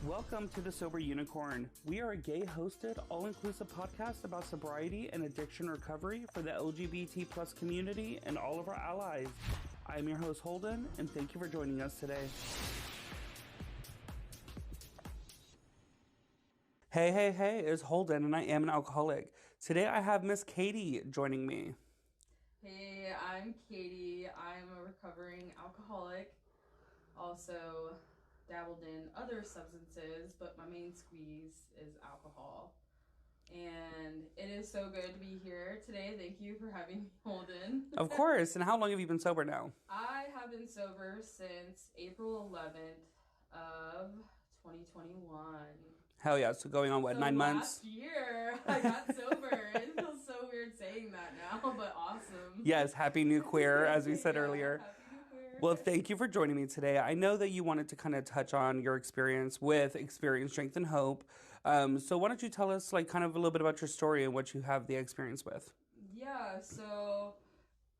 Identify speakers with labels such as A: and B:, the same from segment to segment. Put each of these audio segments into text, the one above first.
A: Welcome to The Sober Unicorn. We are a gay-hosted, all-inclusive podcast about sobriety and addiction recovery for the LGBT plus community and all of our allies. I am your host, Holden, and thank you for joining us today. Hey, it's Holden, and I am an alcoholic. Today I have Miss Katy joining me.
B: Hey, I'm Katy. I'm a recovering alcoholic. Also dabbled in other substances, but my main squeeze is alcohol. And it is so good to be here today. Thank you for having me, Holden.
A: Of course. And how long have you been sober now?
B: I have been sober since April 11th of 2021.
A: Hell yeah. So going on, 9 months?
B: Last year, I got sober. It feels so weird saying that now, but awesome.
A: Yes, happy new queer, as we said earlier.
B: Happy new queer.
A: Well, thank you for joining me today. I know that you wanted to kind of touch on your experience with Experience, Strength, and Hope. So why don't you tell us kind of a little bit about your story and what you have the experience with?
B: Yeah, so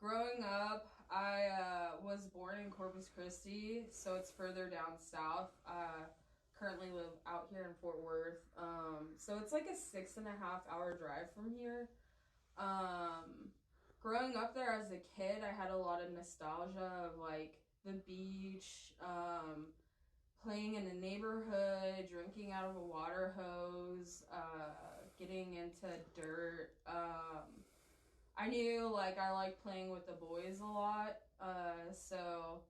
B: growing up, I was born in Corpus Christi, so it's further down south. Currently live out here in Fort Worth. So it's like a 6.5 hour drive from here. Growing up there as a kid, I had a lot of nostalgia of like the beach, playing in the neighborhood, drinking out of a water hose, getting into dirt. I knew I liked playing with the boys a lot. So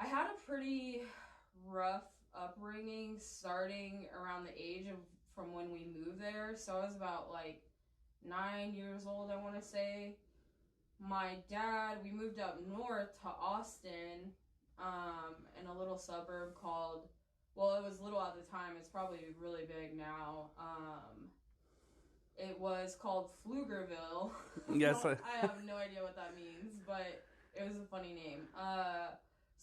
B: I had a pretty rough upbringing starting around the age of from when we moved there. So I was about 9 years old, I want to say. My dad, we moved up north to Austin, in a little suburb called, well, it was little at the time, it's probably really big now. It was called Pflugerville.
A: Yes.
B: I have no idea what that means, but it was a funny name.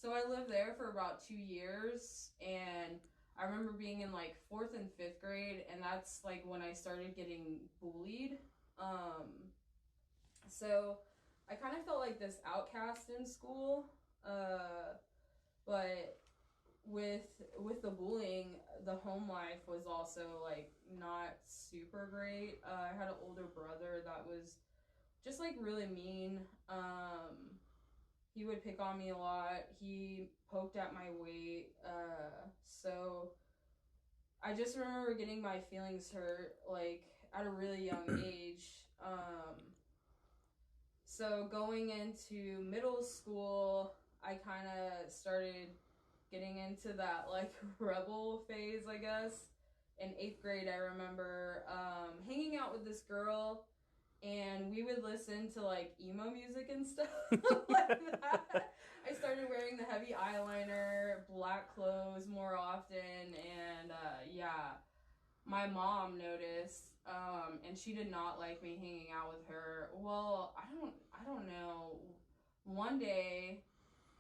B: So I lived there for about 2 years, and I remember being in 4th and 5th grade, and that's when I started getting bullied. So I kind of felt like this outcast in school, but with the bullying, the home life was also not super great. I had an older brother that was just really mean. He would pick on me a lot. He poked at my weight. So I just remember getting my feelings hurt at a really young age. So going into middle school, I kind of started getting into that rebel phase, I guess. In 8th grade, I remember hanging out with this girl, and we would listen to emo music and stuff like that. I started wearing the heavy eyeliner, black clothes more often, and my mom noticed, and she did not like me hanging out with her. Well, I don't know. One day,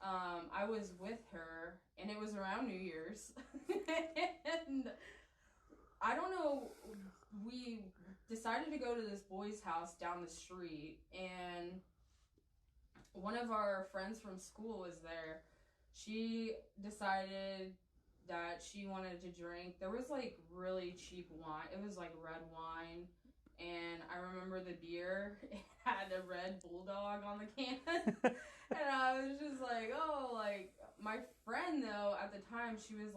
B: I was with her, and it was around New Year's, and I don't know, we decided to go to this boy's house down the street, and one of our friends from school was there. She decided that she wanted to drink. There was really cheap wine. It was red wine, and I remember the beer, it had a red bulldog on the can. And I was just my friend though, at the time, she was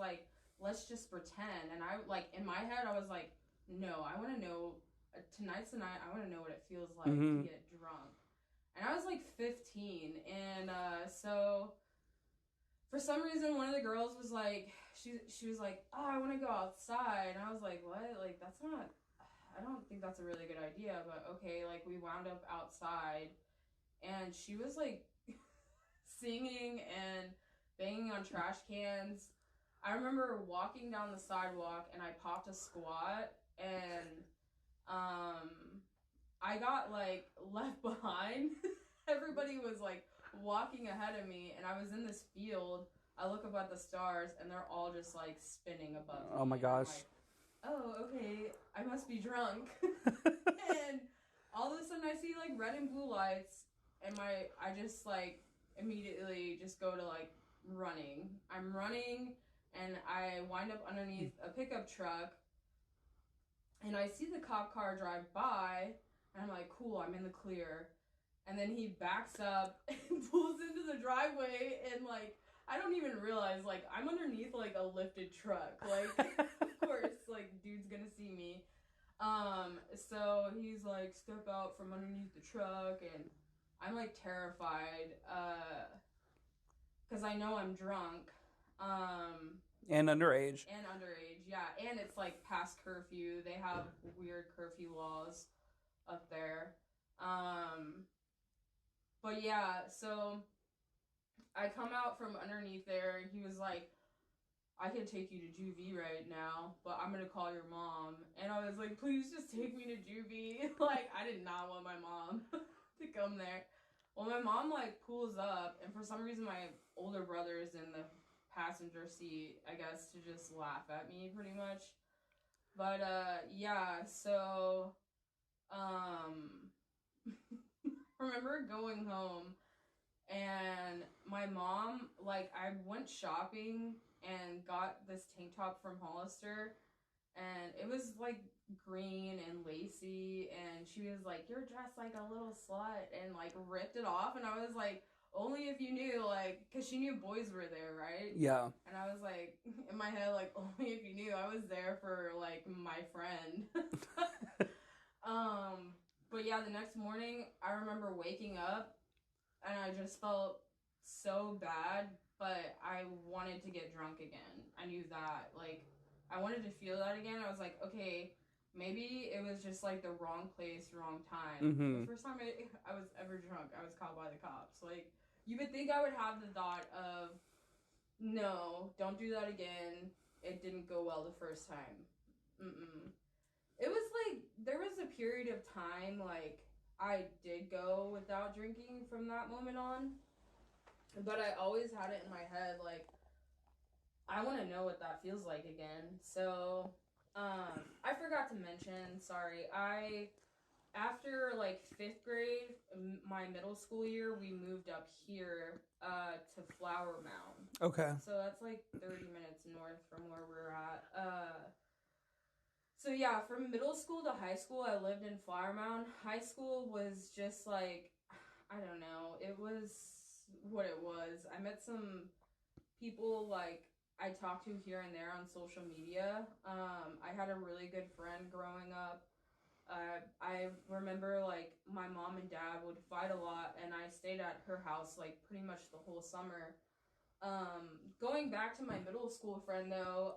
B: let's just pretend. And I, in my head, I was no, I want to know, tonight's the night, I want to know what it feels like to get drunk. And I was 15, and so for some reason, one of the girls was she was oh, I want to go outside. And I was what? That's not, I don't think that's a really good idea, but okay. We wound up outside, and she was singing and banging on trash cans. I remember walking down the sidewalk, and I popped a squat, and I got left behind. Everybody was walking ahead of me, and I was in this field. I look up at the stars, and they're all just spinning above me.
A: Oh my gosh.
B: Oh, okay, I must be drunk. And all of a sudden I see red and blue lights, and I just immediately just go to running. I'm running, and I wind up underneath a pickup truck, and I see the cop car drive by, and I'm like, cool, I'm in the clear. And then he backs up and pulls into the driveway, and, like, I don't even realize, like, I'm underneath, like, a lifted truck. Like, of course, like, dude's gonna see me. So he's like, step out from underneath the truck, and I'm, like, terrified, because I know I'm drunk.
A: And underage.
B: And underage, yeah. And it's, like, past curfew. They have weird curfew laws up there. But yeah, so I come out from underneath there, and he was like, I can take you to juvie right now, but I'm gonna call your mom. And I was like, please just take me to juvie. Like, I did not want my mom to come there. Well, my mom, like, pulls up, and for some reason my older brother is in the passenger seat, I guess, to just laugh at me, pretty much. But, yeah, so, remember going home, and my mom, like, I went shopping and got this tank top from Hollister, and it was, like, green and lacy, and she was like, you're dressed like a little slut, and, like, ripped it off, and I was like, only if you knew, like, because she knew boys were there, right?
A: Yeah.
B: And I was like, in my head, like, only if you knew. I was there for, like, my friend. But yeah, the next morning, I remember waking up, and I just felt so bad, but I wanted to get drunk again. I knew that. Like, I wanted to feel that again. I was like, okay, maybe it was just, like, the wrong place, wrong time.
A: Mm-hmm.
B: The first time I was ever drunk, I was caught by the cops. Like, you would think I would have the thought of, no, don't do that again. It didn't go well the first time. It was, like, there was a period of time, like, I did go without drinking from that moment on. But I always had it in my head, like, I want to know what that feels like again. So, I forgot to mention, sorry, after, like, 5th grade, my middle school year, we moved up here, to Flower Mound.
A: Okay.
B: So that's, like, 30 minutes north from where we're at. So yeah, from middle school to high school, I lived in Flower Mound. High school was just, like, I don't know, it was what it was. I met some people, like, I talked to here and there on social media. I had a really good friend growing up. I remember, like, my mom and dad would fight a lot, and I stayed at her house, like, pretty much the whole summer. Going back to my middle school friend, though,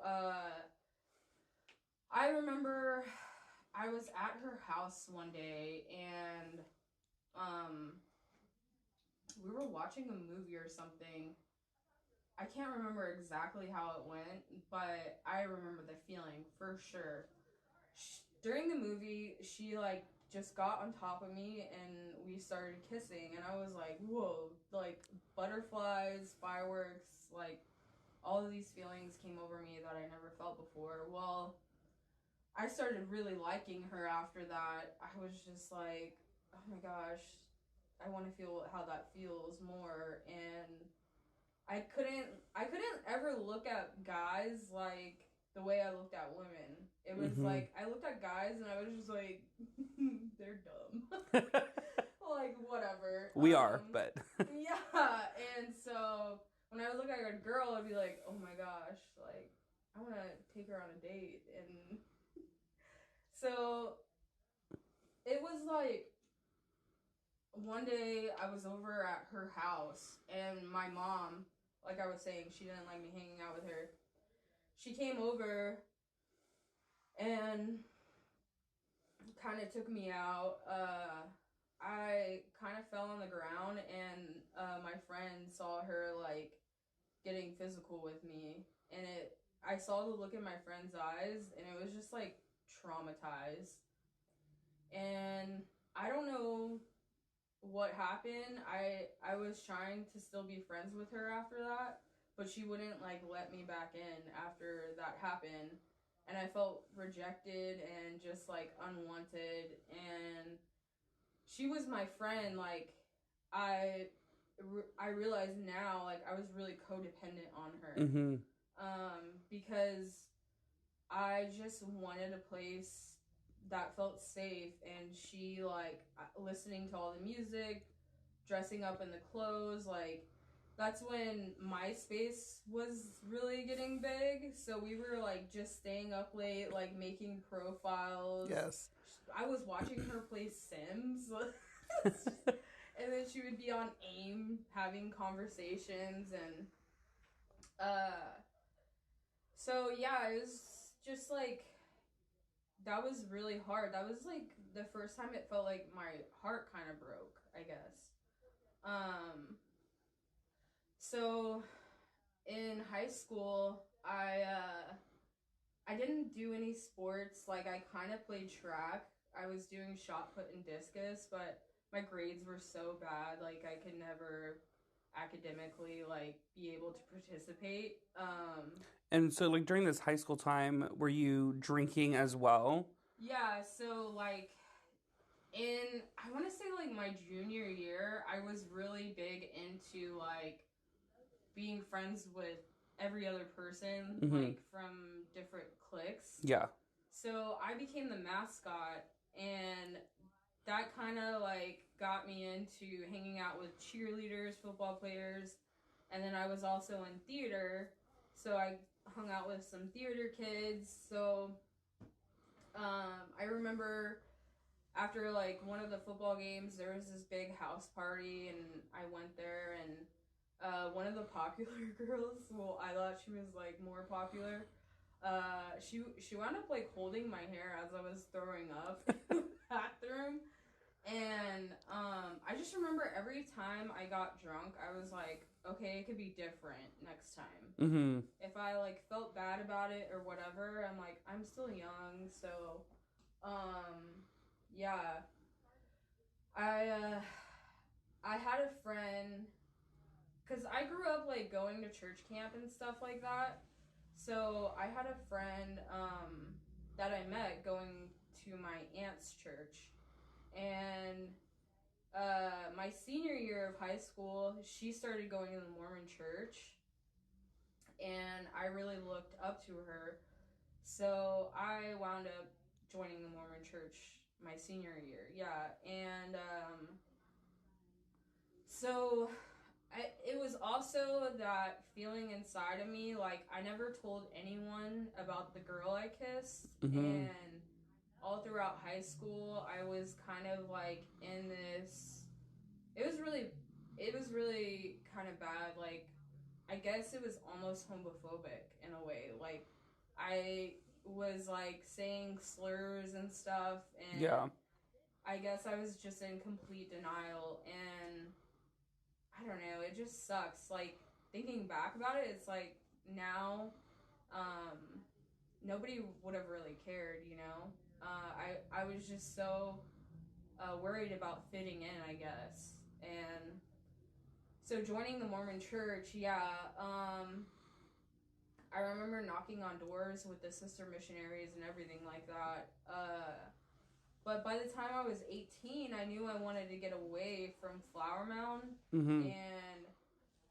B: I remember I was at her house one day, and, we were watching a movie or something. I can't remember exactly how it went, but I remember the feeling for sure. During the movie, she, like, just got on top of me, and we started kissing, and I was like, whoa, like, butterflies, fireworks, like, all of these feelings came over me that I never felt before. Well, I started really liking her after that. I was just like, oh my gosh, I want to feel how that feels more. And I couldn't ever look at guys like the way I looked at women. It was like, I looked at guys and I was just like, they're dumb. Like, whatever.
A: We are, but.
B: Yeah, and so when I would look at a girl, I'd be like, oh my gosh, like, I want to take her on a date. And so it was like, one day I was over at her house, and my mom, like I was saying, she didn't like me hanging out with her. She came over and kind of took me out. I kind of fell on the ground, and my friend saw her, like, getting physical with me, and I saw the look in my friend's eyes, and it was just, like, traumatized. And I don't know what happened. I was trying to still be friends with her after that, but she wouldn't, like, let me back in after that happened, and I felt rejected and just, like, unwanted. And she was my friend. Like, I realize now, like, I was really codependent on her. because I just wanted a place that felt safe, and she, like, listening to all the music, dressing up in the clothes, like, that's when MySpace was really getting big, so we were, like, just staying up late, like, making profiles.
A: Yes.
B: I was watching her play Sims, and then she would be on AIM having conversations, and, so, yeah, it was just, like, that was really hard. That was, like, the first time it felt like my heart kind of broke, I guess. So, in high school, I didn't do any sports. Like, I kind of played track. I was doing shot put and discus, but my grades were so bad, like, I could never academically, like, be able to participate.
A: And so, like, during this high school time, were you drinking as well?
B: Yeah, so, like, I want to say, like, my junior year, I was really big into, like, being friends with every other person, like, from different cliques.
A: Yeah.
B: So I became the mascot, and that kind of, like, got me into hanging out with cheerleaders, football players, and then I was also in theater, so I hung out with some theater kids. So I remember after, like, one of the football games, there was this big house party, and I went there, and one of the popular girls, well, I thought she was, like, more popular, she wound up, like, holding my hair as I was throwing up in the bathroom, and I just remember every time I got drunk, I was like, okay, it could be different next time. If I, like, felt bad about it or whatever, I'm like, I'm still young, so yeah, I had a friend, because I grew up, like, going to church camp and stuff like that, so I had a friend that I met going to my aunt's church, and my senior year of high school, she started going to the Mormon church, and I really looked up to her, so I wound up joining the Mormon church my senior year, yeah, and so it was also that feeling inside of me, like, I never told anyone about the girl I kissed, and all throughout high school, I was kind of, like, in this, it was really kind of bad, like, I guess it was almost homophobic in a way, like, I was, like, saying slurs and stuff, and
A: Yeah.
B: I guess I was just in complete denial, and I don't know, it just sucks, like, thinking back about it, it's like, now, nobody would have really cared, you know, I was just so, worried about fitting in, I guess, and so joining the Mormon church, yeah, I remember knocking on doors with the sister missionaries and everything like that, but by the time I was 18, I knew I wanted to get away from Flower Mound, and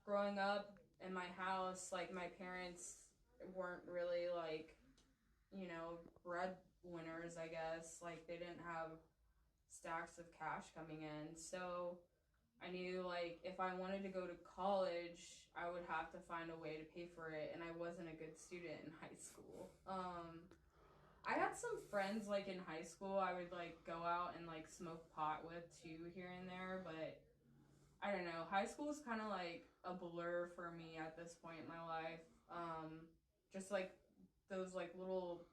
B: growing up in my house, like, my parents weren't really, like, you know, breadwinners, I guess, like, they didn't have stacks of cash coming in, so I knew, like, if I wanted to go to college, I would have to find a way to pay for it, and I wasn't a good student in high school. I had some friends, like, in high school I would, like, go out and, like, smoke pot with, too, here and there, but I don't know. High school is kind of, like, a blur for me at this point in my life. Just, like, those, like, little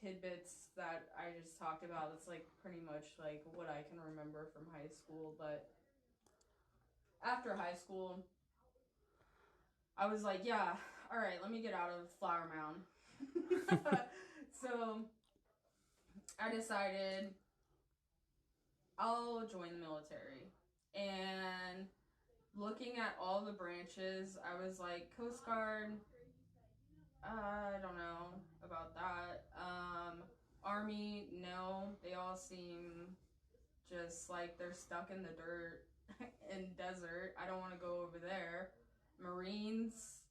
B: tidbits that I just talked about, that's, like, pretty much, like, what I can remember from high school, but after high school, I was like, yeah, all right, let me get out of Flower Mound. So I decided I'll join the military. And looking at all the branches, I was like, Coast Guard, I don't know about that. Army, no, they all seem just like they're stuck in the dirt and desert. I don't want to go over there. Marines,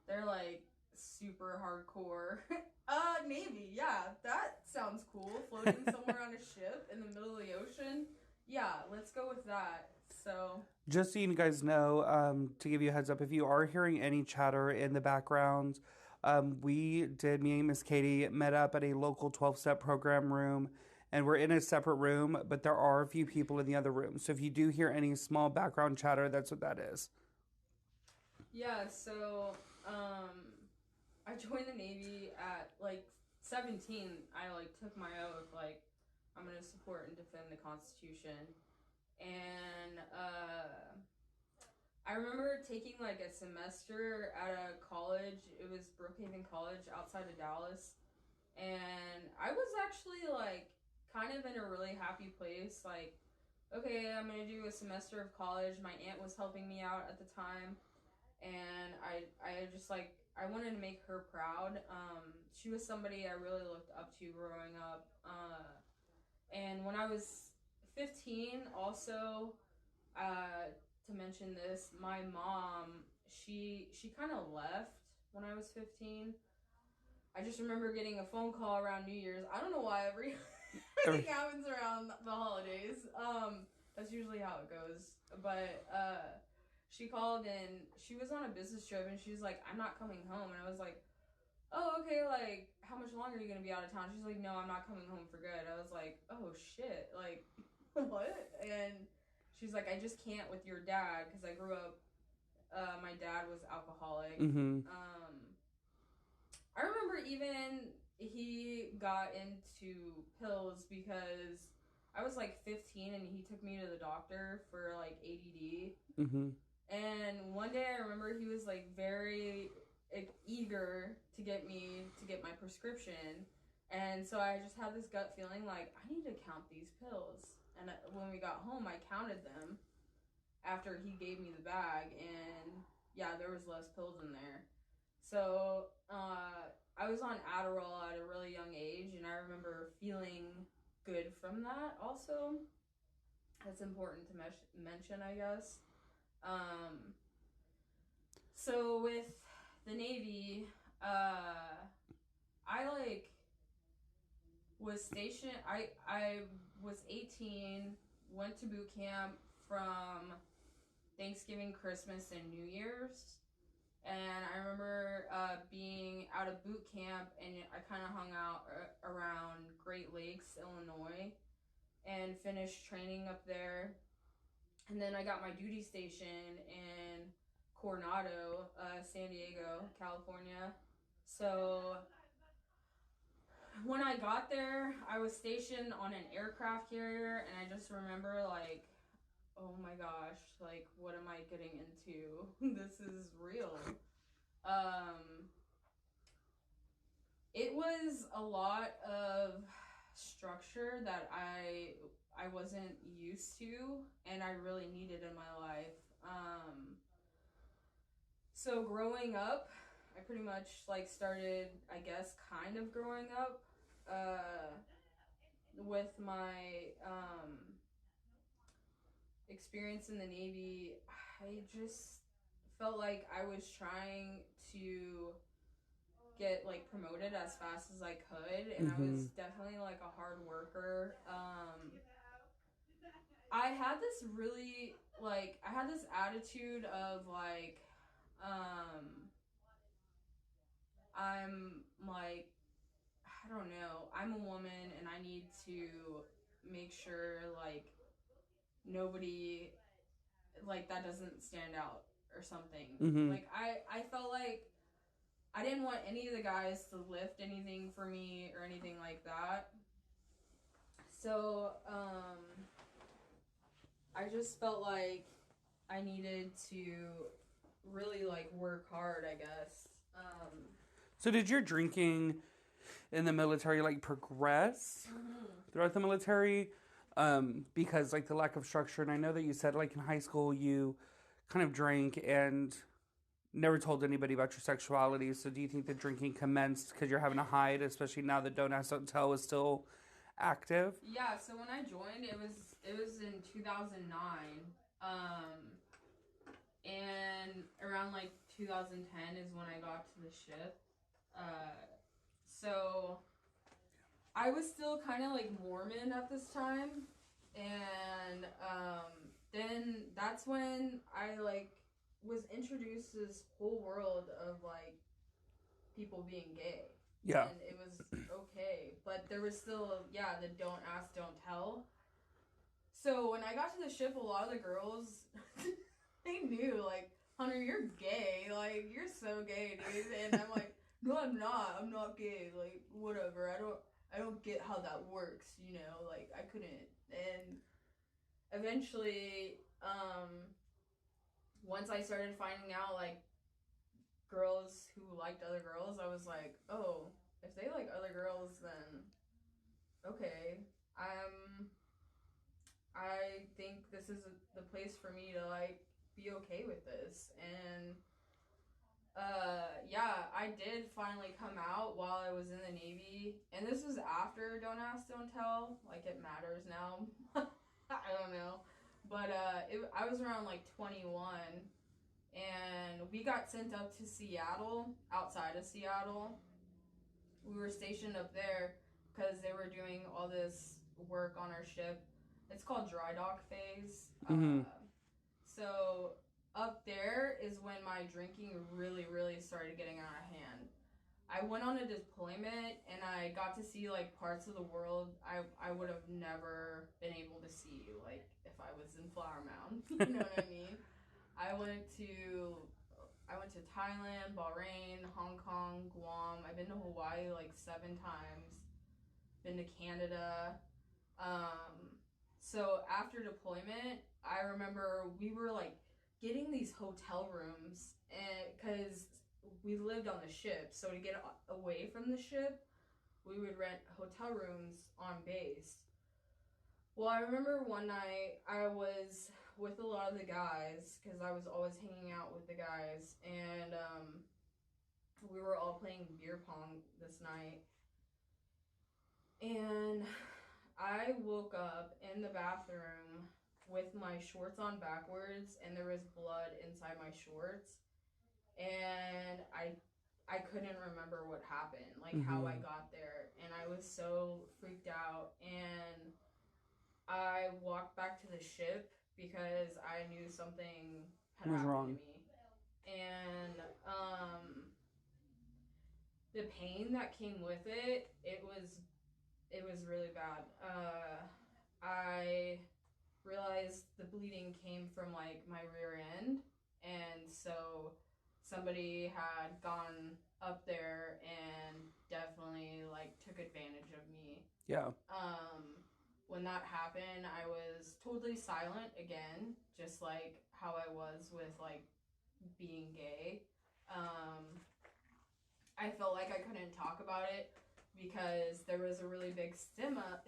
B: they're like super hardcore. Navy, yeah, that sounds cool. Floating somewhere on a ship in the middle of the ocean. Yeah, let's go with that. So,
A: Just so you guys know, to give you a heads up, if you are hearing any chatter in the background, me and Miss Katy met up at a local 12-step program room, and we're in a separate room, but there are a few people in the other room. So if you do hear any small background chatter, that's what that is.
B: yeah, so, I joined the Navy at, like, 17. I, like, took my oath, like, I'm gonna support and defend the Constitution. And, I remember taking like a semester at a college. It was Brookhaven College outside of Dallas. And I was actually like kind of in a really happy place. Like, okay, I'm going to do a semester of college. My aunt was helping me out at the time. And I just like, I wanted to make her proud. She was somebody I really looked up to growing up. And when I was 15, also, to mention this, my mom, she kind of left when I was 15. I just remember getting a phone call around New Year's. I don't know why everything happens around the holidays. That's usually how it goes. But she called and she was on a business trip and she was like, I'm not coming home. And I was like, oh, okay, like, how much longer are you going to be out of town? She's like, no, I'm not coming home for good. I was like, oh, shit. Like, what? And she's like, I just can't with your dad because I grew up, my dad was alcoholic.
A: Mm-hmm.
B: I remember even he got into pills because I was like 15 and he took me to the doctor for like ADD.
A: Mm-hmm.
B: And one day I remember he was like very eager to get me to get my prescription. And so I just had this gut feeling like, I need to count these pills. And when we got home, I counted them after he gave me the bag. And yeah, there was less pills in there. So I was on Adderall at a really young age. And I remember feeling good from that also. That's important to mention, I guess. So with the Navy, I like was stationed. I was 18, went to boot camp from Thanksgiving, Christmas, and New Year's. And I remember being out of boot camp, and I kind of hung out around Great Lakes, Illinois, and finished training up there. And then I got my duty station in Coronado, San Diego, California. So when I got there, I was stationed on an aircraft carrier, and I just remember like, oh my gosh, like what am I getting into? This is real. It was a lot of structure that I wasn't used to and I really needed in my life. So growing up, I pretty much like started, I guess, kind of growing up with my experience in the Navy. I just felt like I was trying to get like promoted as fast as I could, and I was definitely like a hard worker. I had this really like I had this attitude of like I'm like I don't know, I'm a woman and I need to make sure like nobody like that doesn't stand out or something. Like I felt like I didn't want any of the guys to lift anything for me or anything like that. So I just felt like I needed to really like work hard, I guess.
A: So did your drinking in the military like progress throughout the military? Because like the lack of structure, and I know that you said like in high school you kind of drank and never told anybody about your sexuality. So do you think that drinking commenced because you're having to hide, especially now that Don't Ask, Don't Tell is still active?
B: Yeah, so when I joined, it was in 2009. And around like 2010 is when I got to the ship. So I was still kind of like Mormon at this time, and then that's when I like was introduced to this whole world of like people being gay.
A: Yeah.
B: And it was okay, but there was still the don't ask, don't tell. So when I got to the ship, a lot of the girls they knew, like, Hunter, you're gay, like, you're so gay, dude. And I'm like, no, I'm not gay, like, whatever. I don't get how that works, you know, like, I couldn't. And eventually, once I started finding out, like, girls who liked other girls, I was like, oh, if they like other girls, then okay, I think this is the place for me to like be okay with this. And I did finally come out while I was in the Navy, and this was after Don't Ask, Don't Tell. Like, it matters now. I don't know, but I was around like 21, and we got sent up to Seattle, outside of Seattle. We were stationed up there because they were doing all this work on our ship. It's called dry dock phase. So up there is when my drinking really, really started getting out of hand. I went on a deployment and I got to see like parts of the world I would have never been able to see, like if I was in Flower Mound. You know what I mean? I went to Thailand, Bahrain, Hong Kong, Guam. I've been to Hawaii like 7 times. Been to Canada. So after deployment, I remember we were like getting these hotel rooms, and because we lived on the ship, so to get away from the ship, we would rent hotel rooms on base. Well, I remember one night I was with a lot of the guys, because I was always hanging out with the guys, and we were all playing beer pong this night. And I woke up in the bathroom with my shorts on backwards, and there was blood inside my shorts. And I couldn't remember what happened, like how I got there. And I was so freaked out. And I walked back to the ship because I knew something had happened
A: wrong
B: to me. And the pain that came with it, it was really bad. I realized the bleeding came from like my rear end, and so somebody had gone up there and definitely like took advantage of me.
A: Yeah.
B: When that happened, I was totally silent again, just like how I was with like being gay. I felt like I couldn't talk about it because there was a really big stigma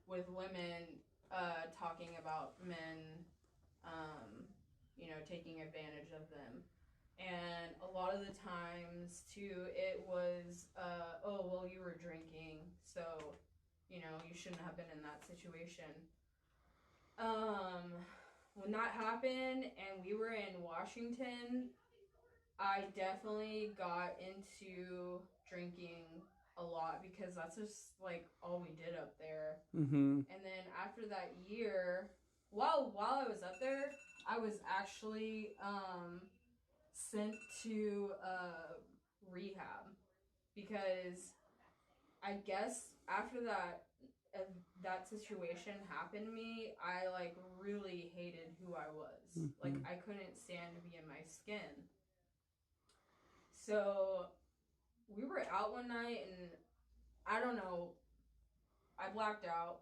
B: with women talking about men, taking advantage of them. And a lot of the times, too, it was, oh, well, you were drinking, so, you shouldn't have been in that situation. When that happened and we were in Washington, I definitely got into drinking a lot because that's just like all we did up there. And then after that year, while I was up there, I was actually sent to rehab because I guess after that situation happened to me, I like really hated who I was. Like, I couldn't stand to be in my skin. So we were out one night, and I don't know, I blacked out,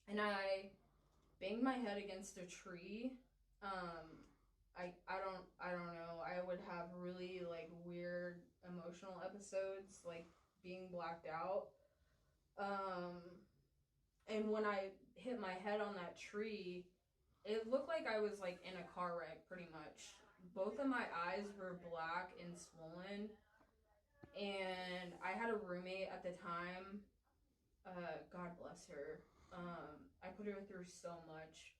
B: and I banged my head against a tree. I don't know. I would have really like weird emotional episodes, like being blacked out. And when I hit my head on that tree, it looked like I was like in a car wreck, pretty much. Both of my eyes were black and swollen. And I had a roommate at the time. God bless her. I put her through so much.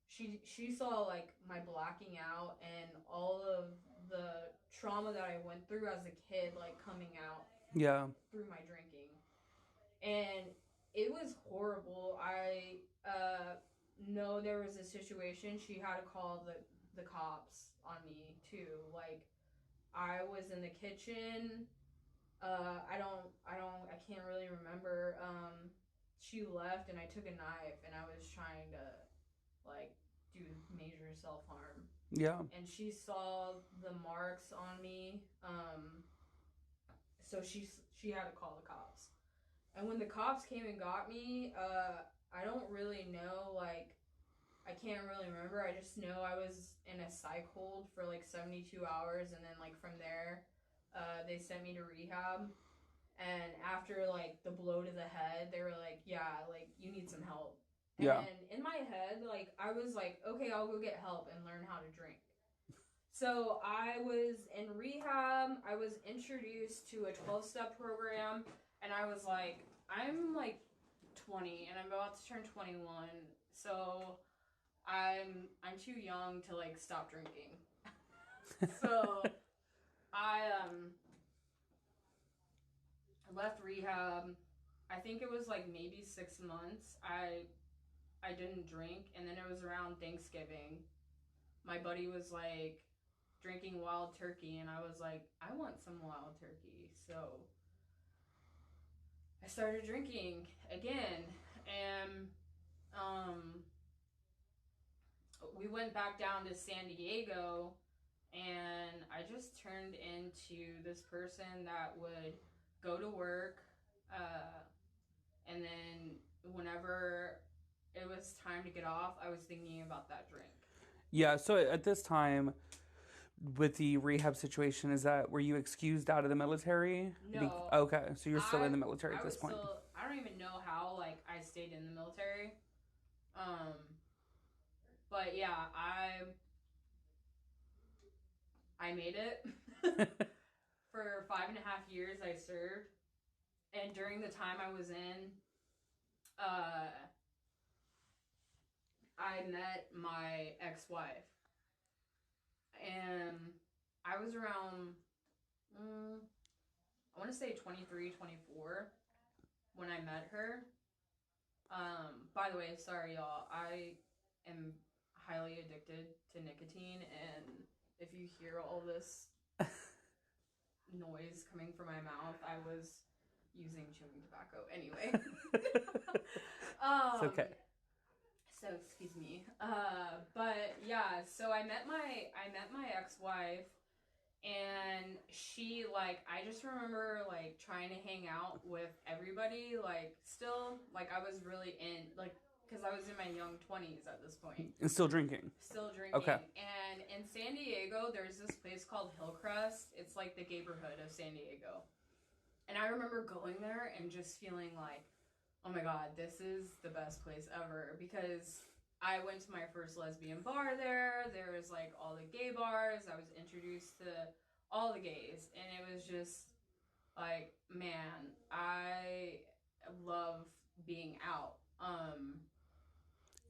B: She saw like my blacking out and all of the trauma that I went through as a kid, like coming out through my drinking. And it was horrible. I know there was a situation she had to call the cops on me too. Like, I was in the kitchen. I can't really remember. She left and I took a knife and I was trying to like do major self-harm.
A: Yeah.
B: And she saw the marks on me. So she had to call the cops. And when the cops came and got me, I don't really know, like, I can't really remember. I just know I was in a psych hold for like 72 hours, and then like from there, they sent me to rehab. And after like the blow to the head, they were like, yeah, like you need some help. And in my head, like I was like, okay, I'll go get help and learn how to drink. So I was in rehab. I was introduced to a 12-step program, and I was like, I'm like 20 and I'm about to turn 21. So I'm too young to like stop drinking. So I left rehab. I think it was like maybe 6 months. I didn't drink, and then it was around Thanksgiving. My buddy was like drinking wild turkey, and I was like, I want some wild turkey. So I started drinking again, and we went back down to San Diego, and I just turned into this person that would go to work, and then whenever it was time to get off, I was thinking about that drink.
A: Yeah, so at this time, with the rehab situation, were you excused out of the military?
B: No.
A: Okay, so you're still in the military at this point.
B: I don't even know how, like, I stayed in the military. But yeah, I made it. For 5.5 years I served. And during the time I was in, I met my ex-wife. And I was around, I want to say 23, 24 when I met her. By the way, sorry y'all, I am highly addicted to nicotine, and if you hear all this noise coming from my mouth, I was using chewing tobacco anyway.
A: It's okay.
B: So excuse me. But yeah, so I met my ex-wife, and she, like, I just remember like trying to hang out with everybody, like still, like I was really in, like, because I was in my young 20s at this point.
A: And still drinking.
B: Okay. And in San Diego, there's this place called Hillcrest. It's like the neighborhood of San Diego. And I remember going there and just feeling like, oh my God, this is the best place ever. Because I went to my first lesbian bar there. There was like all the gay bars. I was introduced to all the gays. And it was just like, man, I love being out.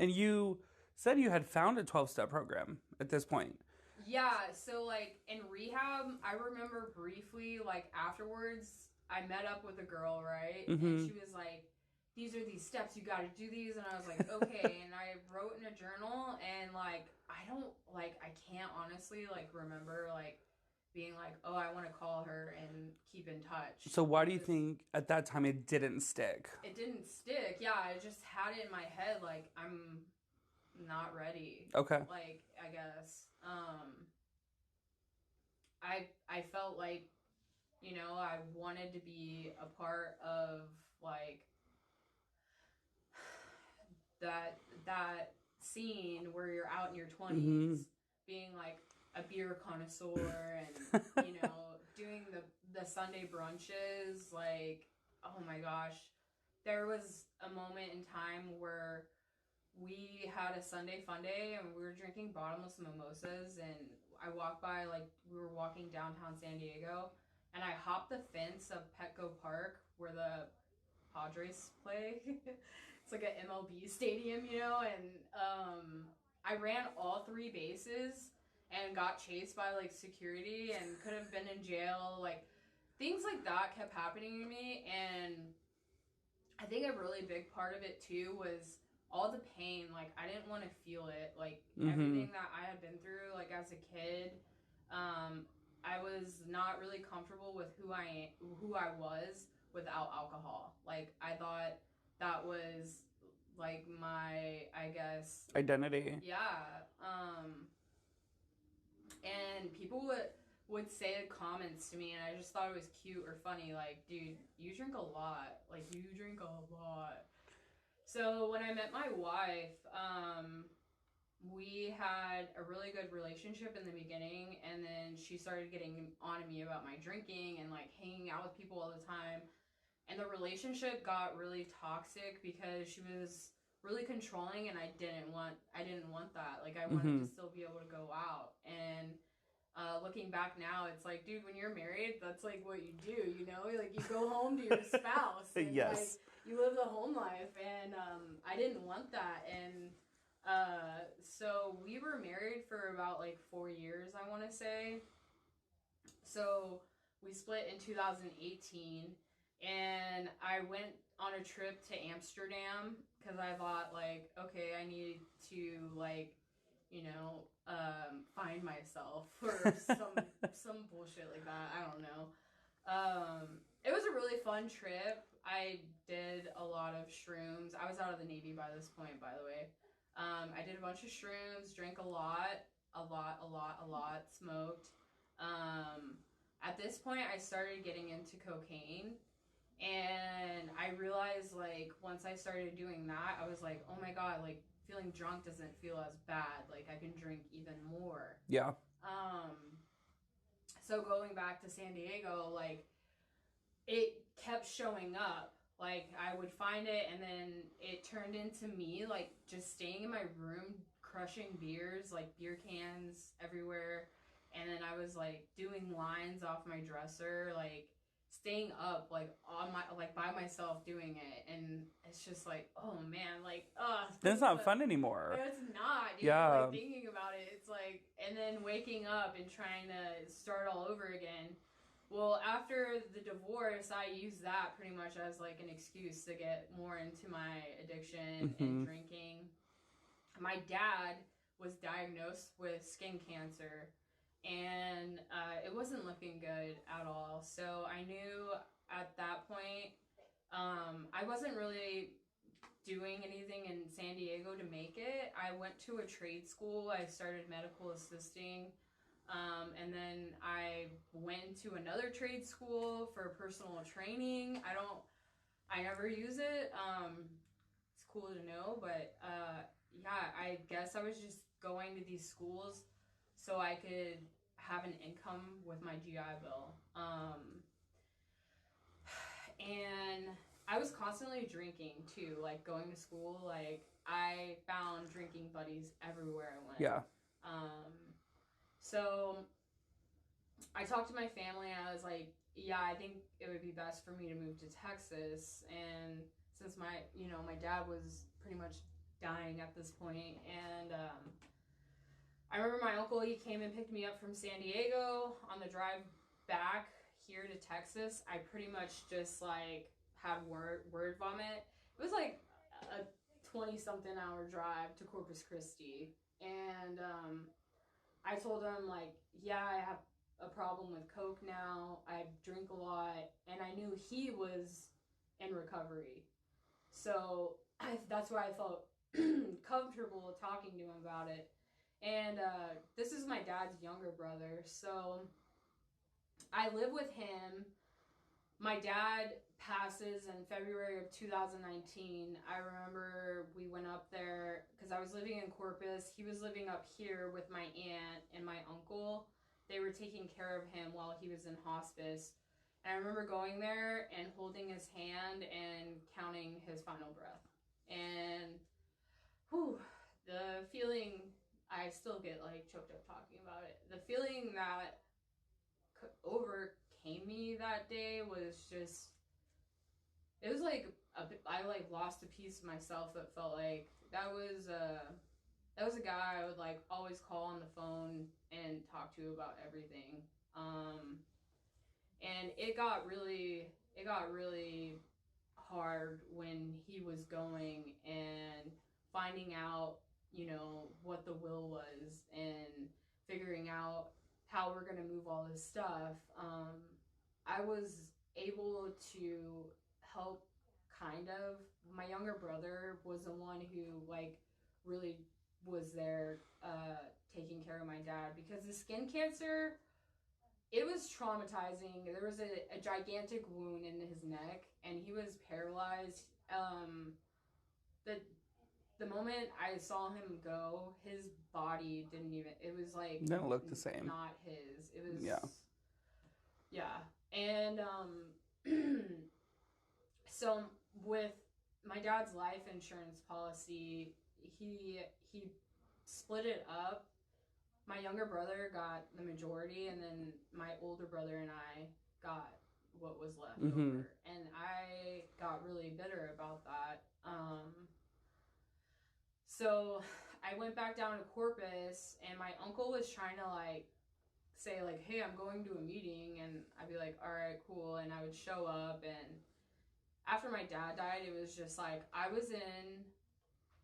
A: And you said you had found a 12-step program at this point.
B: Yeah, so like in rehab, I remember briefly, like afterwards, I met up with a girl, right? Mm-hmm. And she was like, these are these steps, you gotta do these. And I was like, okay. And I wrote in a journal, and like, I can't honestly like remember like being like, oh, I want to call her and keep in touch.
A: So why do you think at that time it didn't stick?
B: It didn't stick. Yeah, I just had it in my head like, I'm not ready.
A: Okay.
B: Like, I guess. I felt like, you know, I wanted to be a part of like that scene where you're out in your 20s, mm-hmm. being like a beer connoisseur and, you know, doing the Sunday brunches. Like, oh my gosh, there was a moment in time where we had a Sunday fun day and we were drinking bottomless mimosas, and I walked by, like, we were walking downtown San Diego, and I hopped the fence of Petco Park where the Padres play. It's like an MLB stadium, you know, and I ran all 3 bases, and got chased by like security and could have been in jail. Like things like that kept happening to me, and I think a really big part of it too was all the pain. Like I didn't want to feel it. Like everything that I had been through, like as a kid, I was not really comfortable with who I was without alcohol. Like I thought that was like my, I guess,
A: identity.
B: Yeah. And people would say comments to me, and I just thought it was cute or funny. Like, dude, you drink a lot. Like, you drink a lot. So when I met my wife, we had a really good relationship in the beginning, and then she started getting on to me about my drinking and like hanging out with people all the time. And the relationship got really toxic because she was really controlling, and I didn't want that. Like I wanted to still be able to go out. And looking back now, it's like, dude, when you're married, that's like what you do, you know? Like you go home to your spouse and
A: yes.
B: like you live the home life. And I didn't want that. And so we were married for about like 4 years, I want to say. So we split in 2018, and I went on a trip to Amsterdam because I thought like, okay, I need to like, you know, find myself or some bullshit like that. I don't know. It was a really fun trip. I did a lot of shrooms. I was out of the Navy by this point, by the way. I did a bunch of shrooms, drank a lot, smoked. At this point, I started getting into cocaine, and I realized, like, once I started doing that, I was like, oh my God, like, feeling drunk doesn't feel as bad. Like, I can drink even more.
A: Yeah.
B: So going back to San Diego, like, it kept showing up. Like, I would find it, and then it turned into me, like, just staying in my room, crushing beers, like, beer cans everywhere. And then I was, like, doing lines off my dresser, like, staying up, like, on my, like, by myself doing it. And it's just like, oh, man, like,
A: That's not fun anymore.
B: It's not, dude.
A: Yeah.
B: Like, thinking about it, it's like, and then waking up and trying to start all over again. Well, after the divorce, I used that pretty much as, like, an excuse to get more into my addiction and drinking. My dad was diagnosed with skin cancer, and it wasn't looking good at all. So I knew at that point, I wasn't really doing anything in San Diego to make it. I went to a trade school. I started medical assisting. And then I went to another trade school for personal training. I never use it. It's cool to know, but yeah, I guess I was just going to these schools so I could have an income with my GI Bill. And I was constantly drinking too, like going to school. Like I found drinking buddies everywhere I went.
A: Yeah.
B: So I talked to my family, and I was like, yeah, I think it would be best for me to move to Texas. And since my dad was pretty much dying at this point, and I remember my uncle, he came and picked me up from San Diego. On the drive back here to Texas, I pretty much just like had word vomit. It was like a 20-something hour drive to Corpus Christi, and I told him, like, yeah, I have a problem with Coke now. I drink a lot. And I knew he was in recovery. So that's why I felt comfortable talking to him about it. And this is my dad's younger brother. So I live with him. My dad passes in February of 2019. I remember we went up there because I was living in Corpus. He was living up here with my aunt and my uncle. They were taking care of him while he was in hospice. And I remember going there and holding his hand and counting his final breath. And the feeling, I still get like choked up talking about it. The feeling that overcame me that day was just, it was like I like lost a piece of myself. That felt like that was that was a guy I would like always call on the phone and talk to about everything. And it got really hard when he was going and finding out, you know, what the will was and figuring out how we're going to move all this stuff. I was able to help kind of. My younger brother was the one who like really was there taking care of my dad, because the skin cancer, it was traumatizing. There was a gigantic wound in his neck and he was paralyzed. The moment I saw him go, his body didn't even, it was like,
A: didn't look the same.
B: Not his. It was,
A: yeah.
B: And so with my dad's life insurance policy, he split it up. My younger brother got the majority, and then my older brother and I got what was left over. And I got really bitter about that. So I went back down to Corpus, and my uncle was trying to like say like, hey, I'm going to a meeting, and I'd be like, all right, cool. And I would show up, and after my dad died, it was just like, I was in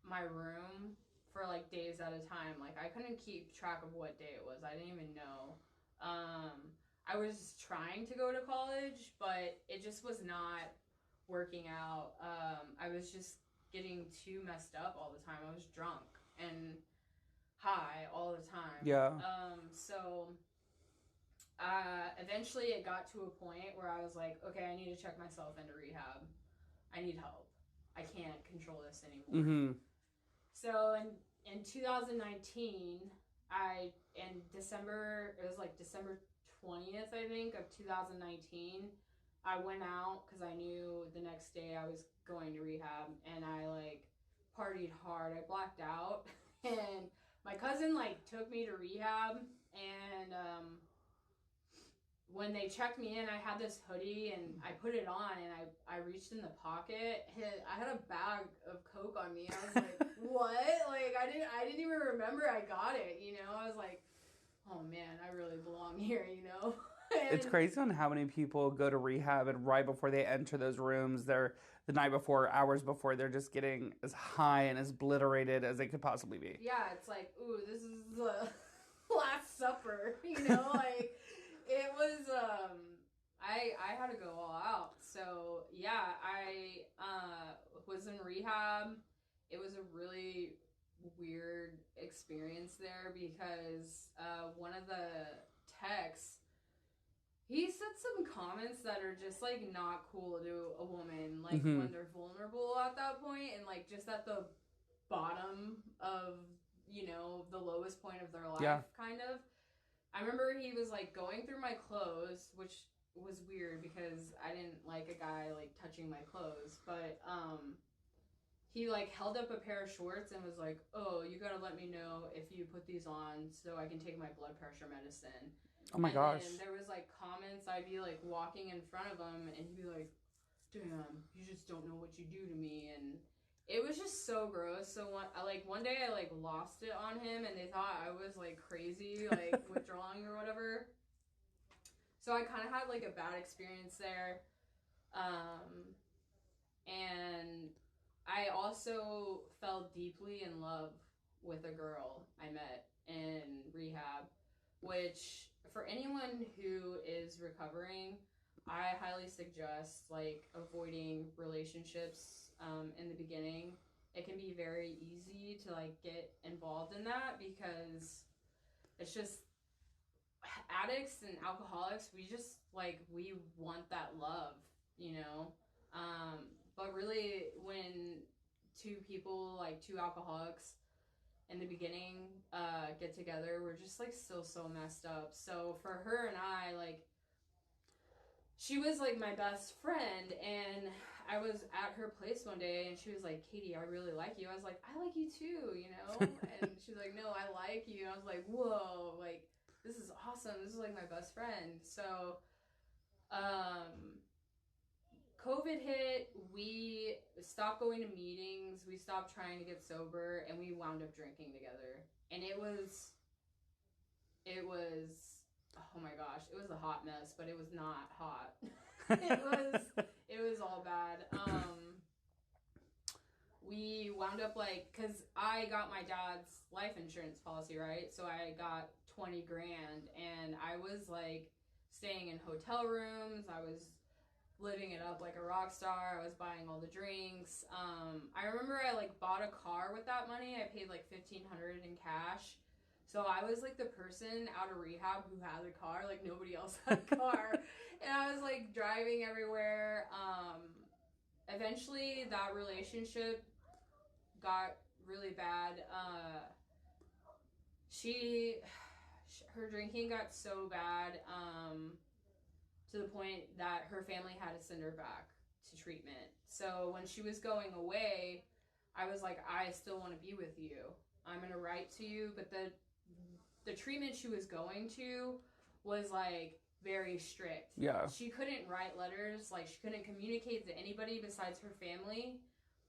B: my room for like days at a time. Like I couldn't keep track of what day it was. I didn't even know. I was trying to go to college, but it just was not working out. I was just getting too messed up all the time. I was drunk and high all the time.
A: Yeah.
B: So eventually it got to a point where I was like, okay, I need to check myself into rehab. I need help. I can't control this anymore. So in 2019, in December, it was like December 20th, I think, of 2019, I went out because I knew the next day I was going to rehab, and I like partied hard. I blacked out, and my cousin like took me to rehab, and when they checked me in, I had this hoodie and I put it on, and I reached in the pocket. I had a bag of Coke on me. I was like, what? Like I didn't even remember I got it, you know? I was like, oh man, I really belong here, you know?
A: It's crazy on how many people go to rehab and right before they enter those rooms, they're the night before, hours before, they're just getting as high and as obliterated as they could possibly be.
B: Yeah, it's like, ooh, this is the Last Supper, you know? Like, it was, I had to go all out. So, yeah, I was in rehab. It was a really weird experience there because one of the techs, he said some comments that are just, like, not cool to a woman, like, when they're vulnerable at that point, and, like, just at the bottom of, you know, the lowest point of their life, kind of. I remember he was, like, going through my clothes, which was weird because I didn't like a guy, like, touching my clothes, but, he, like, held up a pair of shorts and was like, oh, you gotta let me know if you put these on so I can take my blood pressure medicine.
A: Oh my gosh.
B: And there was like comments, I'd be like walking in front of him and he'd be like, damn, you just don't know what you do to me. And it was just so gross. So one day I like lost it on him and they thought I was like crazy, like withdrawing or whatever. So I kind of had like a bad experience there. And I also fell deeply in love with a girl I met in rehab, which for anyone who is recovering, I highly suggest like avoiding relationships in the beginning. It can be very easy to like get involved in that because it's just addicts and alcoholics, we just like, we want that love, you know? But really when two people, like two alcoholics in the beginning get together, we're just like still so messed up. So for her and I, like, she was like my best friend, and I was at her place one day and she was like, Katy, I really like you. I was like, I like you too, you know? And she's like, no, I like you. And I was like, whoa, like, this is awesome. This is like my best friend. So COVID hit. stopped going to meetings. We stopped trying to get sober, and we wound up drinking together. And it was, oh my gosh, it was a hot mess, but it was not hot. it was all bad. We wound up like, cause I got my dad's life insurance policy, right? So I got 20 grand, and I was like staying in hotel rooms. I was living it up like a rock star. I was buying all the drinks. I remember I like bought a car with that money. I paid like $1,500 in cash. So I was like the person out of rehab who had a car. Like nobody else had a car. And I was like driving everywhere. Eventually that relationship got really bad. Her drinking got so bad, to the point that her family had to send her back to treatment. So when she was going away, I was like, I still want to be with you. I'm going to write to you. But the treatment she was going to was like very strict.
A: Yeah.
B: She couldn't write letters. Like she couldn't communicate to anybody besides her family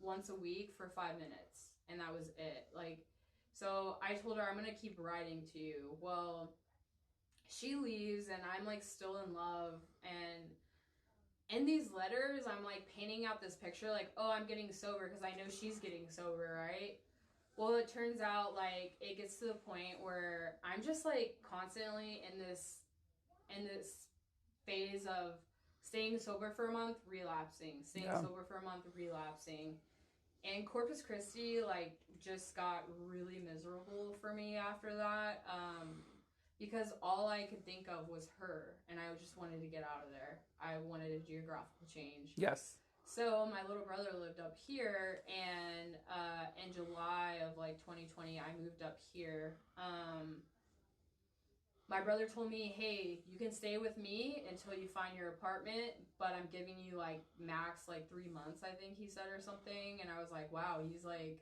B: once a week for 5 minutes. And that was it. Like, so I told her, I'm going to keep writing to you. Well, she leaves, and I'm like still in love, and in these letters I'm like painting out this picture like, oh, I'm getting sober because I know she's getting sober, right? Well, it turns out like it gets to the point where I'm just like constantly in this phase of staying sober for a month, relapsing, sober for a month, relapsing. And Corpus Christi like just got really miserable for me after that. Because all I could think of was her, and I just wanted to get out of there. I wanted a geographical change.
A: Yes.
B: So my little brother lived up here, and in July of like 2020, I moved up here. My brother told me, hey, you can stay with me until you find your apartment, but I'm giving you like max like 3 months, I think he said, or something. And I was like, wow, he's like,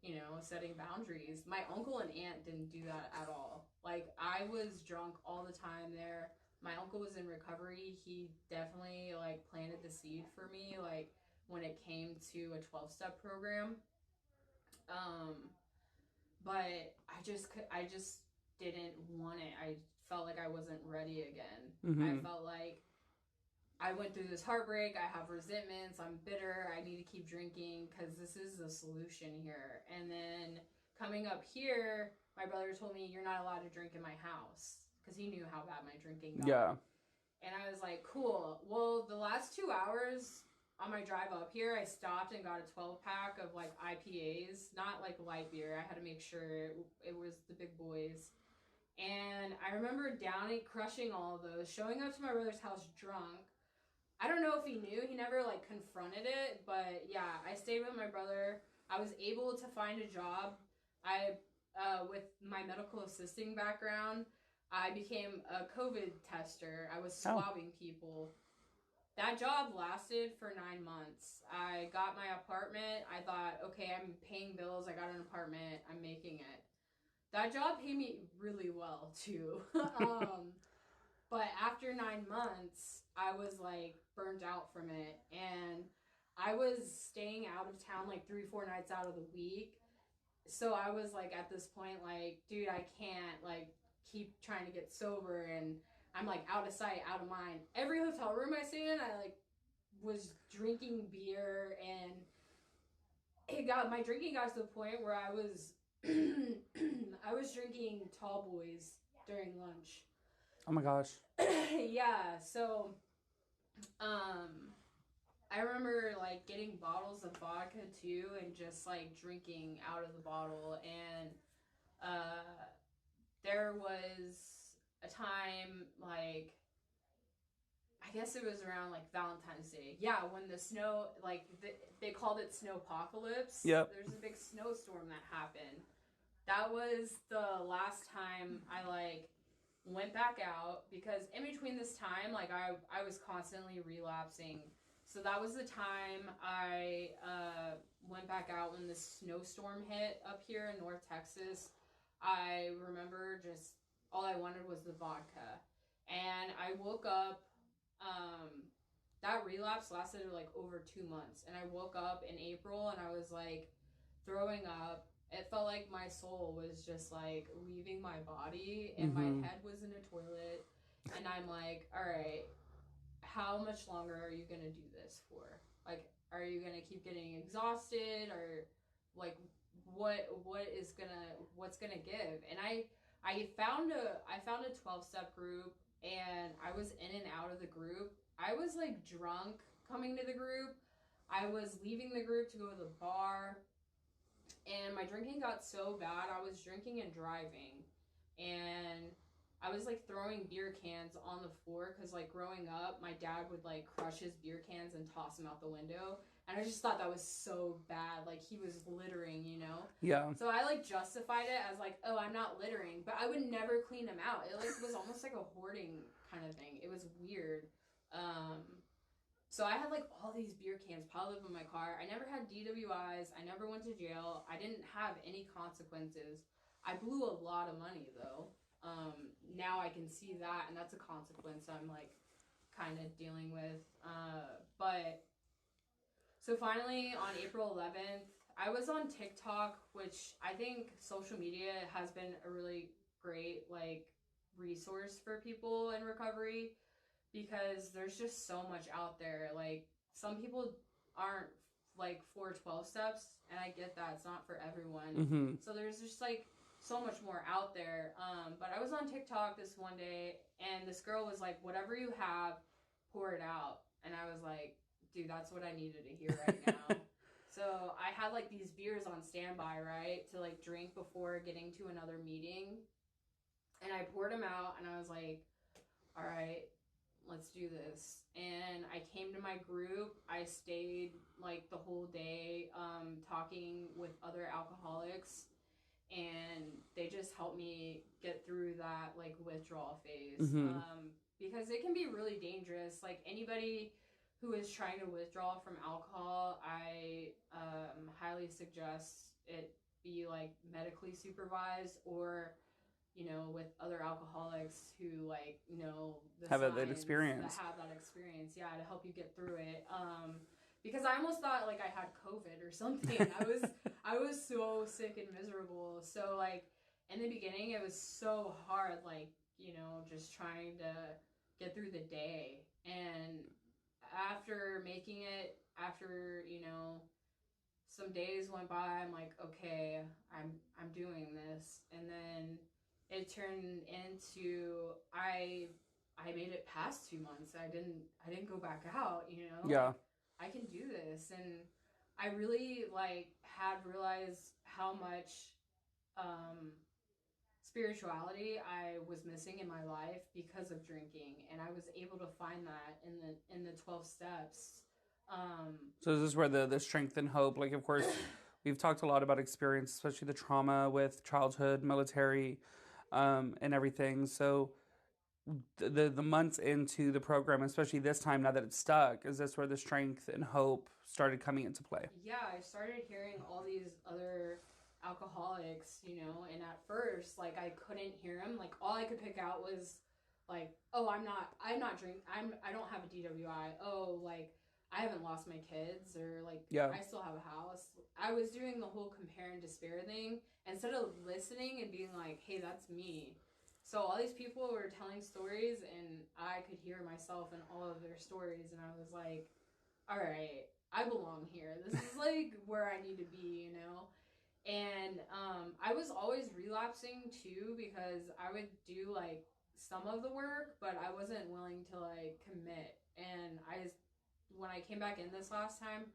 B: you know, setting boundaries. My uncle and aunt didn't do that at all. Like, I was drunk all the time there. My uncle was in recovery. He definitely, like, planted the seed for me, like, when it came to a 12-step program. But I just didn't want it. I felt like I wasn't ready again.
A: Mm-hmm.
B: I felt like I went through this heartbreak. I have resentments. I'm bitter. I need to keep drinking because this is the solution here. And then coming up here, my brother told me, you're not allowed to drink in my house because he knew how bad my drinking got.
A: Yeah.
B: And I was like, cool. Well, the last 2 hours on my drive up here, I stopped and got a 12-pack of like IPAs, not like light beer. I had to make sure it was the big boys. And I remember crushing all of those, showing up to my brother's house drunk. I don't know if he knew. He never, like, confronted it. But, yeah, I stayed with my brother. I was able to find a job. With my medical assisting background, I became a COVID tester. I was swabbing people. That job lasted for 9 months. I got my apartment. I thought, okay, I'm paying bills. I got an apartment. I'm making it. That job paid me really well, too. But after 9 months, I was, like, burnt out from it. And I was staying out of town, like, 3-4 nights out of the week. So I was, like, at this point, like, dude, I can't, like, keep trying to get sober. And I'm, like, out of sight, out of mind. Every hotel room I stayed in, I, like, was drinking beer. And my drinking got to the point where I was drinking tall boys during lunch.
A: Oh my gosh.
B: Yeah, so I remember like getting bottles of vodka too and just like drinking out of the bottle. And there was a time, like, I guess it was around like Valentine's Day. Yeah, when the snow, like they called it snowpocalypse.
A: Yep.
B: There's a big snowstorm that happened. That was the last time I like went back out, because in between this time, like I was constantly relapsing. So that was the time I went back out when the snowstorm hit up here in North Texas. I remember just all I wanted was the vodka. And I woke up, that relapse lasted like over 2 months. And I woke up in April and I was like throwing up. It felt like my soul was just like leaving my body and my head was in a toilet. And I'm like, all right, how much longer are you going to do this for? Like, are you going to keep getting exhausted, or like what's going to give? And I found a 12-step group, and I was in and out of the group. I was like drunk coming to the group. I was leaving the group to go to the bar, and my drinking got so bad. I was drinking and driving, and I was like throwing beer cans on the floor because like growing up, my dad would like crush his beer cans and toss them out the window. And I just thought that was so bad. Like he was littering, you know?
A: Yeah. So
B: I like justified it as like, oh, I'm not littering. But I would never clean them out. It like was almost like a hoarding kind of thing. It was weird. So I had like all these beer cans piled up in my car. I never had DWIs. I never went to jail. I didn't have any consequences. I blew a lot of money though. Now I can see that, and that's a consequence I'm like kind of dealing with. But so finally on April 11th, I was on TikTok, which I think social media has been a really great like resource for people in recovery, because there's just so much out there. Like some people aren't like for 12 steps, and I get that it's not for everyone. So there's just like so much more out there. But I was on TikTok this one day, and this girl was like, whatever you have, pour it out. And I was like, dude, that's what I needed to hear right now. So I had like these beers on standby, right, to like drink before getting to another meeting. And I poured them out, and I was like, all right, let's do this. And I came to my group. I stayed like the whole day talking with other alcoholics, and they just helped me get through that like withdrawal phase. Because it can be really dangerous. Like anybody who is trying to withdraw from alcohol, I highly suggest it be like medically supervised, or you know, with other alcoholics who like know the
A: have
B: signs,
A: that experience.
B: that have that experience, yeah, to help you get through it. Because I almost thought like I had COVID or something. I was so sick and miserable. So like in the beginning, it was so hard, like, you know, just trying to get through the day. And after making it, after, you know, some days went by, I'm like, okay, I'm doing this. And then it turned into I made it past 2 months. I didn't go back out, you know?
A: Yeah.
B: Like, I can do this. And I really like had realized how much spirituality I was missing in my life because of drinking, and I was able to find that in the 12 steps.
A: So this is where the strength and hope, like of course we've talked a lot about experience, especially the trauma with childhood, military, and everything. So the months into the program, especially this time now that it's stuck, is this where the strength and hope started coming into play?
B: Yeah, I started hearing all these other alcoholics, you know, and at first, like, I couldn't hear them. Like, all I could pick out was, like, oh, I don't have a DWI. Oh, like, I haven't lost my kids, or, like,
A: yeah,
B: I still have a house. I was doing the whole compare and despair thing instead of listening and being like, hey, that's me. So all these people were telling stories, and I could hear myself in all of their stories, and I was like, all right, I belong here. This is, like, where I need to be, you know? And I was always relapsing too, because I would do like some of the work, but I wasn't willing to like commit. And when I came back in this last time,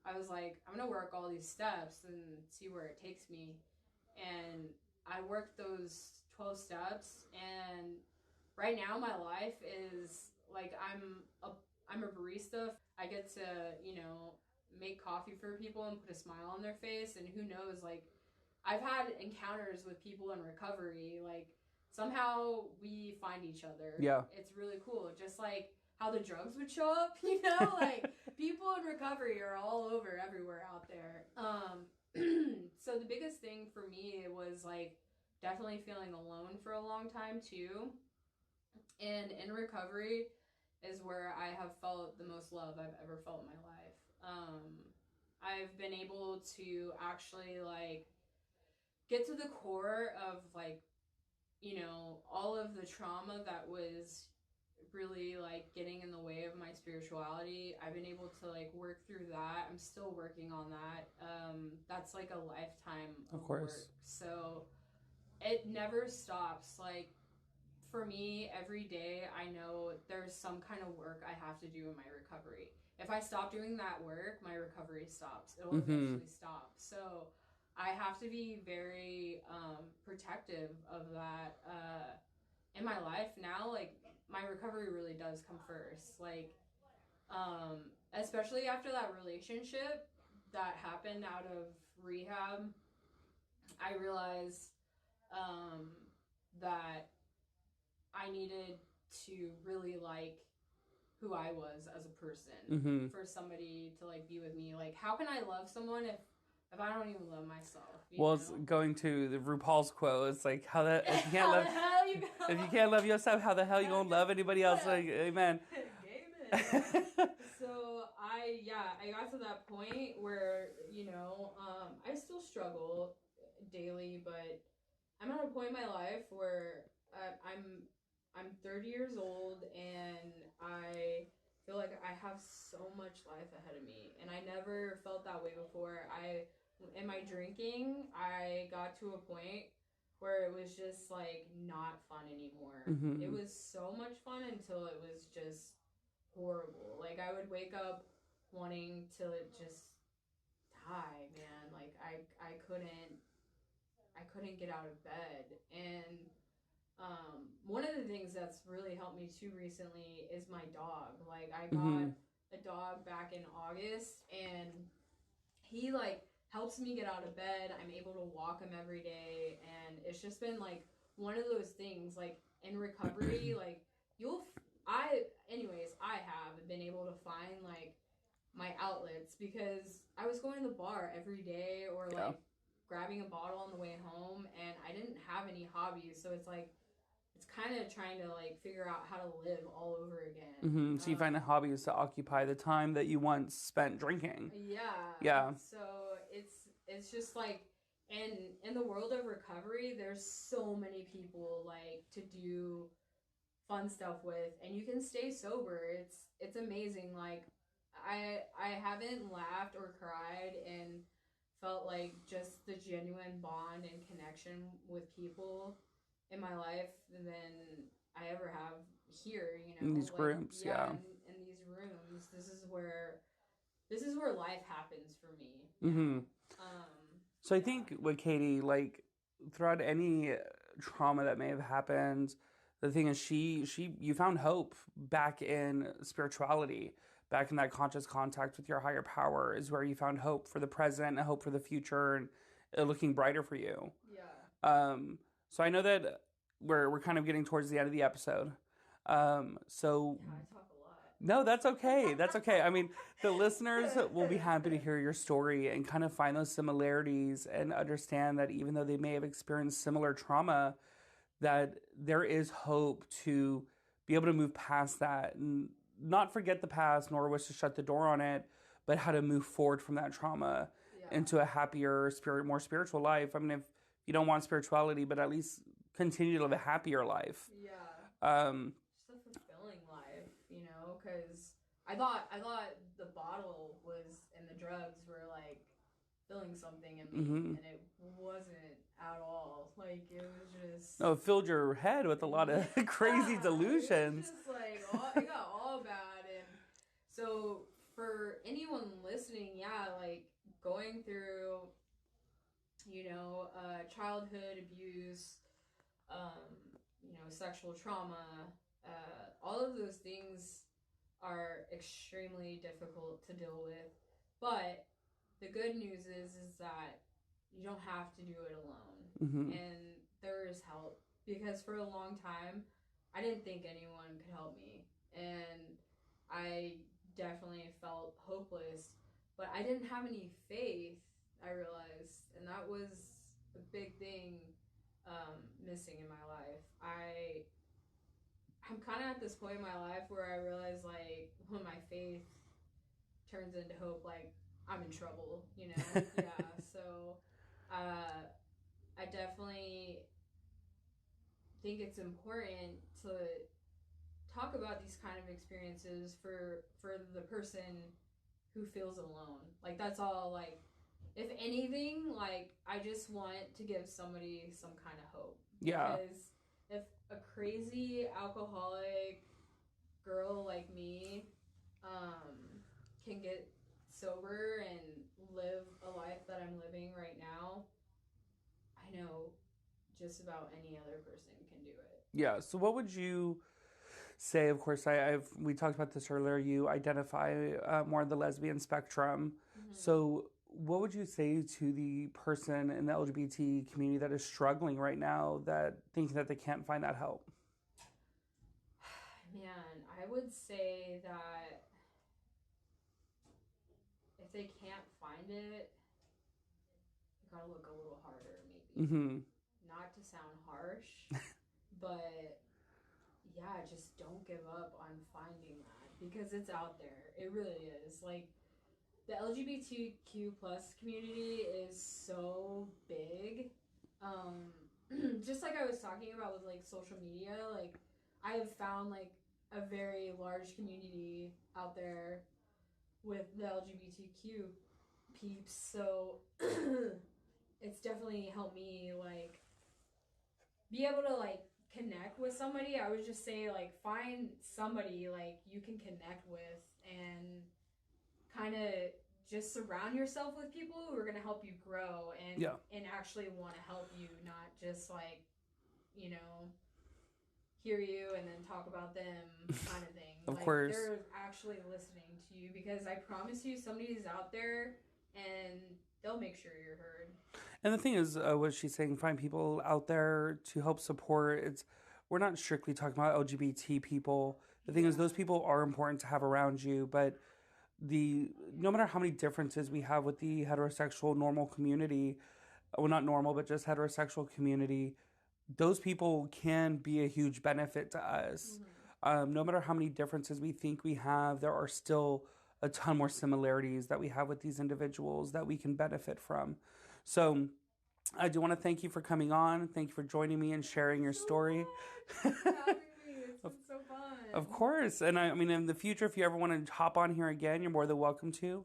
B: I was like, I'm gonna work all these steps and see where it takes me. And I worked those 12 steps, and right now my life is like, I'm a barista. I get to, you know, make coffee for people and put a smile on their face, and who knows, like, I've had encounters with people in recovery, like, somehow we find each other.
A: Yeah.
B: It's really cool, just like how the drugs would show up, you know? Like, people in recovery are all over everywhere out there. So the biggest thing for me was, like, definitely feeling alone for a long time, too. And in recovery, is where I have felt the most love I've ever felt in my life. I've been able to actually, like, get to the core of, like, you know, all of the trauma that was really, like, getting in the way of my spirituality. I've been able to, like, work through that. I'm still working on that. That's like a lifetime of work. So it never stops. Like, for me, every day I know there's some kind of work I have to do in my recovery. If I stop doing that work, my recovery stops. It'll eventually stop. So I have to be very protective of that in my life now. Like, my recovery really does come first. Like, especially after that relationship that happened out of rehab, I realized that I needed to really like who I was as a person for somebody to, like, be with me. Like, how can I love someone if I don't even love myself?
A: Well, know? It's going to the RuPaul's quote. It's like, how that if you can't love if you can't love yourself, how the hell you gonna love anybody else? Like, amen.
B: So I got to that point where, you know, I still struggle daily, but I'm at a point in my life where I'm 30 years old, and I feel like I have so much life ahead of me, and I never felt that way before. In my drinking, I got to a point where it was just, like, not fun anymore. It was so much fun until it was just horrible. Like, I would wake up wanting to just die, man. Like, I couldn't get out of bed. And one of the things that's really helped me too recently is my dog. Like, I got a dog back in August, and he, like, helps me get out of bed. I'm able to walk him every day, and it's just been, like, one of those things, like, in recovery, like, I have been able to find, like, my outlets, because I was going to the bar every day, or, like, grabbing a bottle on the way home, and I didn't have any hobbies, so it's, like, it's kind of trying to, like, figure out how to live all over again.
A: So you find a hobby is to occupy the time that you once spent drinking.
B: Yeah. So it's just, like, in the world of recovery, there's so many people, like, to do fun stuff with, and you can stay sober. It's amazing. Like, I haven't laughed or cried and felt, like, just the genuine bond and connection with people in my life than I ever have here, you know,
A: in these groups.
B: In these rooms. This is where life happens for me.
A: So I think with Katy, like, throughout any trauma that may have happened, the thing is you found hope back in spirituality, back in that conscious contact with your higher power is where you found hope for the present and hope for the future, and looking brighter for you. So I know that we're kind of getting towards the end of the episode.
B: I talk a lot.
A: No, that's okay. That's okay. I mean, the listeners will be happy to hear your story and kind of find those similarities and understand that even though they may have experienced similar trauma, that there is hope to be able to move past that and not forget the past nor wish to shut the door on it, but how to move forward from that trauma into a happier, more spiritual life. I mean, if you don't want spirituality, but at least continue to live a happier life.
B: Just a fulfilling life, you know, because I thought the bottle was and the drugs were, like, filling something in me, and it wasn't at all. Like, it was just...
A: No, it filled your head with a lot of crazy delusions.
B: It was just, like, it got all bad. And so for anyone listening, like, going through, you know, childhood abuse, you know, sexual trauma, all of those things are extremely difficult to deal with. But the good news is that you don't have to do it alone. And there is help, because for a long time, I didn't think anyone could help me. And I definitely felt hopeless, but I didn't have any faith, I realized. And that was a big thing missing in my life. I I'm kind of at this point in my life where I realize, like, when my faith turns into hope, like, I'm in trouble, you know? Yeah, so I definitely think it's important to talk about these kind of experiences for the person who feels alone. Like, that's all. Like, if anything, like, I just want to give somebody some kind of hope.
A: Yeah.
B: Because if a crazy alcoholic girl like me can get sober and live a life that I'm living right now, I know just about any other person can do it.
A: Yeah. So what would you say? Of course, we talked about this earlier. You identify more on the lesbian spectrum.
B: Mm-hmm.
A: So what would you say to the person in the LGBT community that is struggling right now, that thinks that they can't find that help?
B: Man, I would say that if they can't find it, you gotta look a little harder, maybe.
A: Mm-hmm.
B: Not to sound harsh, but yeah, just don't give up on finding that, because it's out there. It really is. Like, the LGBTQ plus community is so big. Just like I was talking about with, like, social media, like, I have found, like, a very large community out there with the LGBTQ peeps, so it's definitely helped me, like, be able to, like, connect with somebody. I would just say, like, find somebody, like, you can connect with, and kind of just surround yourself with people who are going to help you grow and actually want to help you, not just, like, you know, hear you and then talk about them kind of thing.
A: Of
B: like,
A: course.
B: They're actually listening to you, because I promise you somebody's out there and they'll make sure you're heard.
A: And the thing is, what she's saying, find people out there to help support. We're not strictly talking about LGBT people. The thing is, those people are important to have around you, but no matter how many differences we have with the heterosexual normal community, well, not normal, but just heterosexual community, those people can be a huge benefit to us. Mm-hmm. No matter how many differences we think we have, there are still a ton more similarities that we have with these individuals that we can benefit from. So I do want to thank you for coming on. Thank you for joining me and sharing your story.
B: Thanks for having me. It's been so fun.
A: Of course. And I mean, in the future, if you ever want to hop on here again, you're more than welcome to.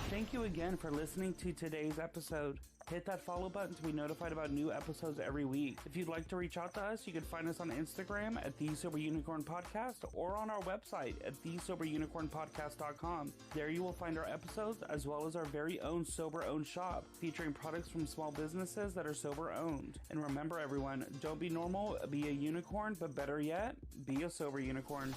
A: Thank you again for listening to today's episode. Hit that follow button to be notified about new episodes every week. If you'd like to reach out to us, you can find us on Instagram at The Sober Unicorn Podcast, or on our website at thesoberunicornpodcast.com. There you will find our episodes, as well as our very own sober-owned shop, featuring products from small businesses that are sober-owned. And remember, everyone, don't be normal, be a unicorn, but better yet, be a sober unicorn.